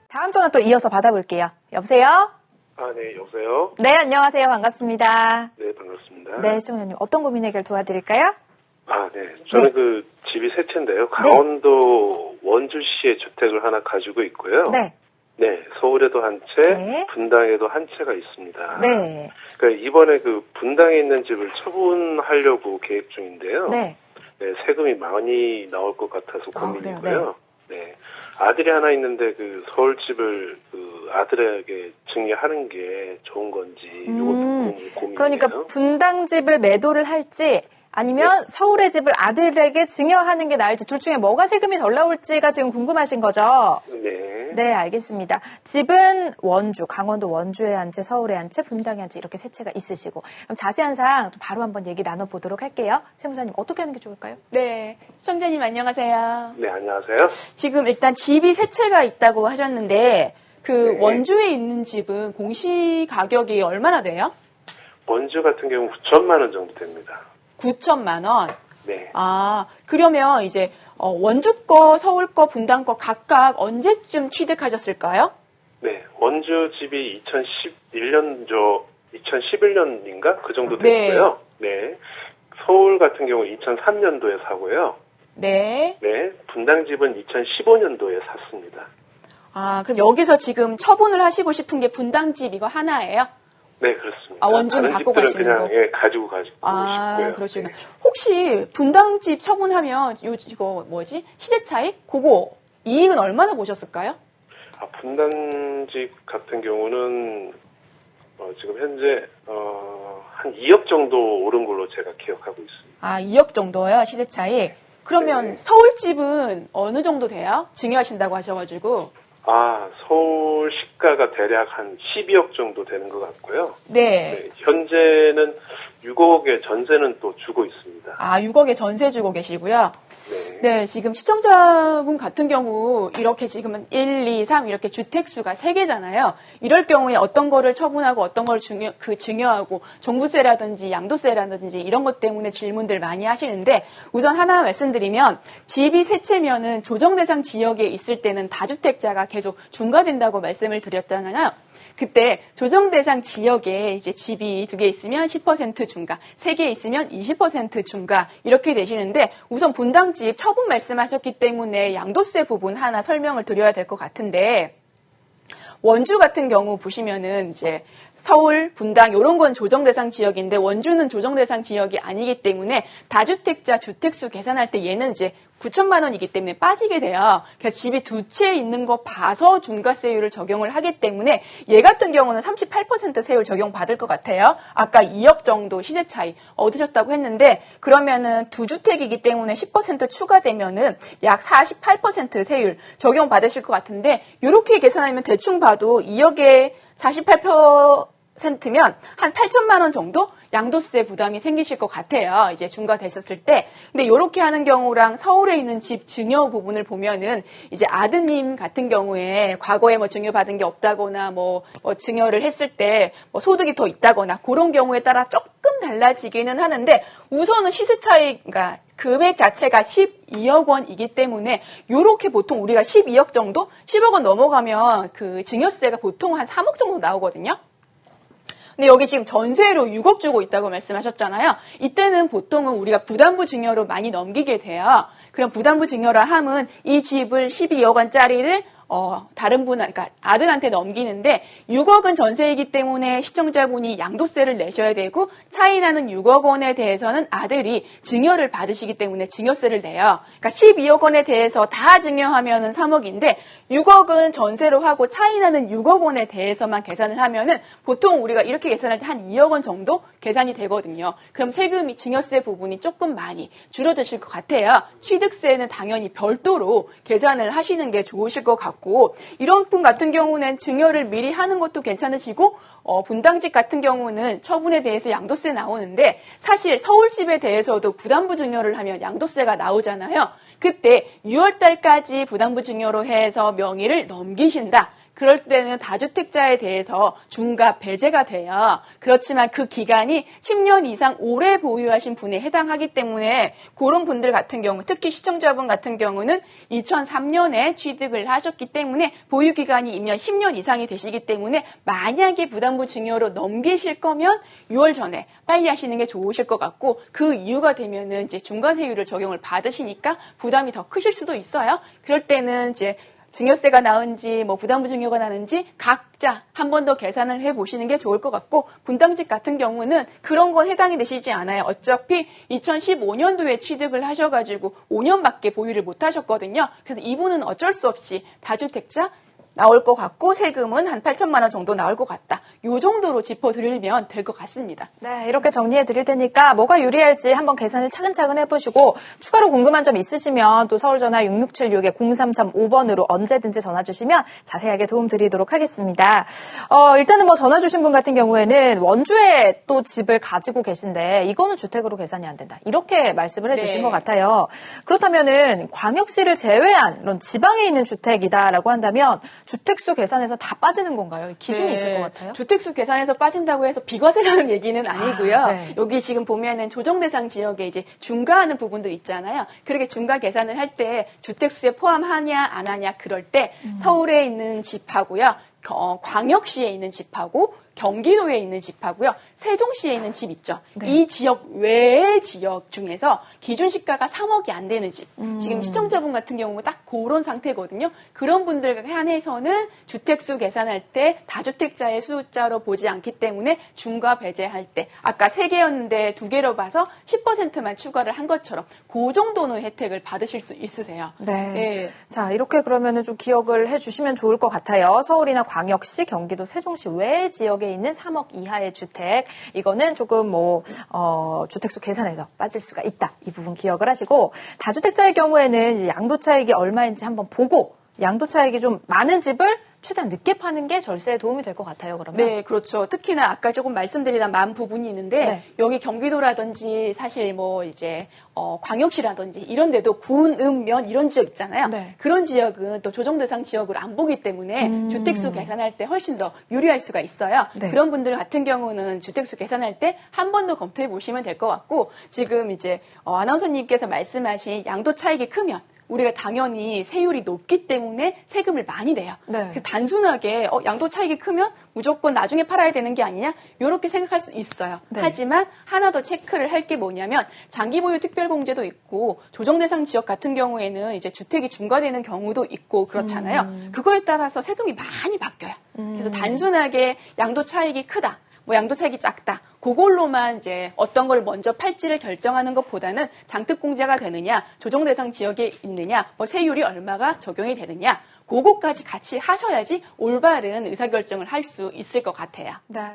다음 전화 또 이어서 받아볼게요. 여보세요? 네, 여보세요? 네, 안녕하세요. 반갑습니다. 네, 반갑습니다. 네, 시청자님 어떤 고민 해결 도와드릴까요? 네. 저는 그 집이 세 채인데요. 강원도 원주시에 주택을 하나 가지고 있고요. 네. 네, 서울에도 한 채, 네. 분당에도 한 채가 있습니다. 네. 그러니까 이번에 그 분당에 있는 집을 처분하려고 계획 중인데요. 네. 네, 세금이 많이 나올 것 같아서 그래요? 고민이고요. 네. 아들이 하나 있는데 그 서울집을 그 아들에게 증여하는 게 좋은 건지 이것도 고민이에요. 그러니까 분당집을 매도를 할지 아니면 서울의 집을 아들에게 증여하는 게 나을지 둘 중에 뭐가 세금이 덜 나올지가 지금 궁금하신 거죠? 네. 네, 알겠습니다. 집은 원주, 강원도 원주에 한 채, 서울에 한 채, 분당에 한 채 이렇게 세 채가 있으시고 그럼 자세한 사항 바로 한번 얘기 나눠보도록 할게요. 세무사님 어떻게 하는 게 좋을까요? 네, 시청자님 안녕하세요. 네, 안녕하세요. 지금 일단 집이 세 채가 있다고 하셨는데 그 네. 원주에 있는 집은 공시 가격이 얼마나 돼요? 원주 같은 경우 9천만 원 정도 됩니다. 9천만 원. 네. 그러면 이제 원주 거, 서울 거, 분당 거 각각 언제쯤 취득하셨을까요? 네, 원주 집이 2011년인가? 그 정도 됐고요. 네. 서울 같은 경우 2003년도에 사고요. 네. 네, 분당 집은 2015년도에 샀습니다. 그럼 여기서 지금 처분을 하시고 싶은 게 분당 집 이거 하나예요? 네, 그렇습니다. 원주는 다른 갖고 집들은 가시는 그냥 거? 가지고 싶고요. 그러시구나. 네. 혹시 분당 집 처분하면 이거 뭐지? 시세 차익? 그거 이익은 얼마나 보셨을까요? 분당 집 같은 경우는 지금 현재 한 2억 정도 오른 걸로 제가 기억하고 있습니다. 2억 정도요, 시세 차익. 그러면 네. 서울 집은 어느 정도 돼요? 증여하신다고 하셔가지고. 서울 시가가 대략 한 12억 정도 되는 것 같고요. 네. 현재는 6억의 전세는 또 주고 있습니다. 6억에 전세 주고 계시고요. 네, 지금 시청자분 같은 경우 이렇게 지금은 1, 2, 3 이렇게 주택수가 3개잖아요. 이럴 경우에 어떤 거를 처분하고 어떤 걸 증여하고 종부세라든지 양도세라든지 이런 것 때문에 질문들 많이 하시는데 우선 하나 말씀드리면 집이 세 채면은 조정대상 지역에 있을 때는 다주택자가 계속 중과된다고 말씀을 드렸잖아요. 그때 조정대상 지역에 이제 집이 2개 있으면 10% 중과, 3개 있으면 20% 중과 이렇게 되시는데 우선 분당집 처분 말씀하셨기 때문에 양도세 부분 하나 설명을 드려야 될 것 같은데 원주 같은 경우 보시면은 이제 서울, 분당 이런 건 조정대상 지역인데 원주는 조정대상 지역이 아니기 때문에 다주택자 주택수 계산할 때 얘는 이제 9천만 원이기 때문에 빠지게 돼요. 그러니까 집이 두 채 있는 거 봐서 중과세율을 적용을 하기 때문에 얘 같은 경우는 38% 세율 적용받을 것 같아요. 아까 2억 정도 시세 차이 얻으셨다고 했는데 그러면은 두 주택이기 때문에 10% 추가되면은 약 48% 세율 적용받으실 것 같은데 이렇게 계산하면 대충 봐도 2억에 48%면 한 8천만 원 정도 양도세 부담이 생기실 것 같아요. 이제 중과되셨을 때. 근데 이렇게 하는 경우랑 서울에 있는 집 증여 부분을 보면은 이제 아드님 같은 경우에 과거에 뭐 증여받은 게 없다거나 뭐 증여를 했을 때 뭐 소득이 더 있다거나 그런 경우에 따라 조금 달라지기는 하는데 우선은 시세 차익, 그러니까 금액 자체가 12억 원이기 때문에 요렇게 보통 우리가 12억 정도? 10억 원 넘어가면 그 증여세가 보통 한 3억 정도 나오거든요. 근데 여기 지금 전세로 6억 주고 있다고 말씀하셨잖아요. 이때는 보통은 우리가 부담부 증여로 많이 넘기게 돼요. 그럼 부담부 증여라 함은 이 집을 12억 원짜리를 다른 분, 그러니까 아들한테 넘기는데 6억은 전세이기 때문에 시청자분이 양도세를 내셔야 되고 차이 나는 6억 원에 대해서는 아들이 증여를 받으시기 때문에 증여세를 내요. 그러니까 12억 원에 대해서 다 증여하면은 3억인데 6억은 전세로 하고 차이 나는 6억 원에 대해서만 계산을 하면은 보통 우리가 이렇게 계산할 때 한 2억 원 정도 계산이 되거든요. 그럼 세금이 증여세 부분이 조금 많이 줄어드실 것 같아요. 취득세는 당연히 별도로 계산을 하시는 게 좋으실 것 같고 이런 분 같은 경우는 증여를 미리 하는 것도 괜찮으시고 분당집 같은 경우는 처분에 대해서 양도세 나오는데 사실 서울집에 대해서도 부담부 증여를 하면 양도세가 나오잖아요. 그때 6월 달까지 부담부 증여로 해서 명의를 넘기신다. 그럴 때는 다주택자에 대해서 중과 배제가 돼요. 그렇지만 그 기간이 10년 이상 오래 보유하신 분에 해당하기 때문에 그런 분들 같은 경우, 특히 시청자분 같은 경우는 2003년에 취득을 하셨기 때문에 보유 기간이 이면 10년 이상이 되시기 때문에 만약에 부담부 증여로 넘기실 거면 6월 전에 빨리 하시는 게 좋으실 것 같고, 그 이유가 되면은 이제 중과세율을 적용을 받으시니까 부담이 더 크실 수도 있어요. 그럴 때는 이제 증여세가 나은지 뭐 부담부 증여가 나는지 각자 한 번 더 계산을 해보시는 게 좋을 것 같고, 분당집 같은 경우는 그런 건 해당이 되시지 않아요. 어차피 2015년도에 취득을 하셔가지고 5년밖에 보유를 못 하셨거든요. 그래서 이분은 어쩔 수 없이 다주택자 나올 것 같고, 세금은 한 8천만 원 정도 나올 것 같다. 요 정도로 짚어드리면 될 것 같습니다. 네, 이렇게 정리해 드릴 테니까 뭐가 유리할지 한번 계산을 차근차근 해보시고, 추가로 궁금한 점 있으시면 또 서울전화 6676-0335번으로 언제든지 전화 주시면 자세하게 도움 드리도록 하겠습니다. 일단은 뭐 전화 주신 분 같은 경우에는 원주에 또 집을 가지고 계신데 이거는 주택으로 계산이 안 된다, 이렇게 말씀을 해주신 네. 것 같아요. 그렇다면은 광역시를 제외한 이런 지방에 있는 주택이다라고 한다면 주택수 계산에서 다 빠지는 건가요? 기준이 네. 있을 것 같아요. 주택수 계산에서 빠진다고 해서 비과세라는 얘기는 아니고요. 네. 여기 지금 보면은 조정대상 지역에 이제 중과하는 부분도 있잖아요. 그렇게 중과 계산을 할 때 주택수에 포함하냐 안 하냐 그럴 때 서울에 있는 집하고요, 광역시에 있는 집하고 경기도에 있는 집하고요, 세종시에 있는 집 있죠. 네. 이 지역 외의 지역 중에서 기준 시가가 3억이 안 되는 집. 지금 시청자분 같은 경우는 딱 그런 상태거든요. 그런 분들 한해서는 주택수 계산할 때 다주택자의 숫자로 보지 않기 때문에 중과 배제할 때 아까 3개였는데 2개로 봐서 10%만 추가를 한 것처럼 그 정도는 혜택을 받으실 수 있으세요. 네. 네. 자, 이렇게 그러면은 좀 기억을 해주시면 좋을 것 같아요. 서울이나 광역시, 경기도, 세종시 외 지역에 있는 3억 이하의 주택, 이거는 조금 주택수 계산에서 빠질 수가 있다. 이 부분 기억을 하시고, 다주택자의 경우에는 이제 양도차익이 얼마인지 한번 보고, 양도차익이 좀 많은 집을 최대한 늦게 파는 게 절세에 도움이 될 것 같아요, 그러면. 네, 그렇죠. 특히나 아까 조금 말씀드리다 만 부분이 있는데, 네. 여기 경기도라든지 사실 뭐 이제 광역시라든지 이런 데도 군, 읍, 면 이런 지역 있잖아요. 네. 그런 지역은 또 조정대상 지역으로 안 보기 때문에 주택수 계산할 때 훨씬 더 유리할 수가 있어요. 네. 그런 분들 같은 경우는 주택수 계산할 때 한 번 더 검토해 보시면 될 것 같고, 지금 이제 아나운서님께서 말씀하신 양도 차익이 크면 우리가 당연히 세율이 높기 때문에 세금을 많이 내요. 네. 그래서 단순하게 양도 차익이 크면 무조건 나중에 팔아야 되는 게 아니냐, 이렇게 생각할 수 있어요. 네. 하지만 하나 더 체크를 할 게 뭐냐면, 장기 보유 특별공제도 있고 조정대상 지역 같은 경우에는 이제 주택이 중과되는 경우도 있고 그렇잖아요. 그거에 따라서 세금이 많이 바뀌어요. 그래서 단순하게 양도 차익이 크다, 뭐 양도 차익이 작다, 그걸로만 이제 어떤 걸 먼저 팔지를 결정하는 것보다는 장특공제가 되느냐, 조정대상 지역에 있느냐, 뭐 세율이 얼마가 적용이 되느냐, 그거까지 같이 하셔야지 올바른 의사결정을 할 수 있을 것 같아요. 네.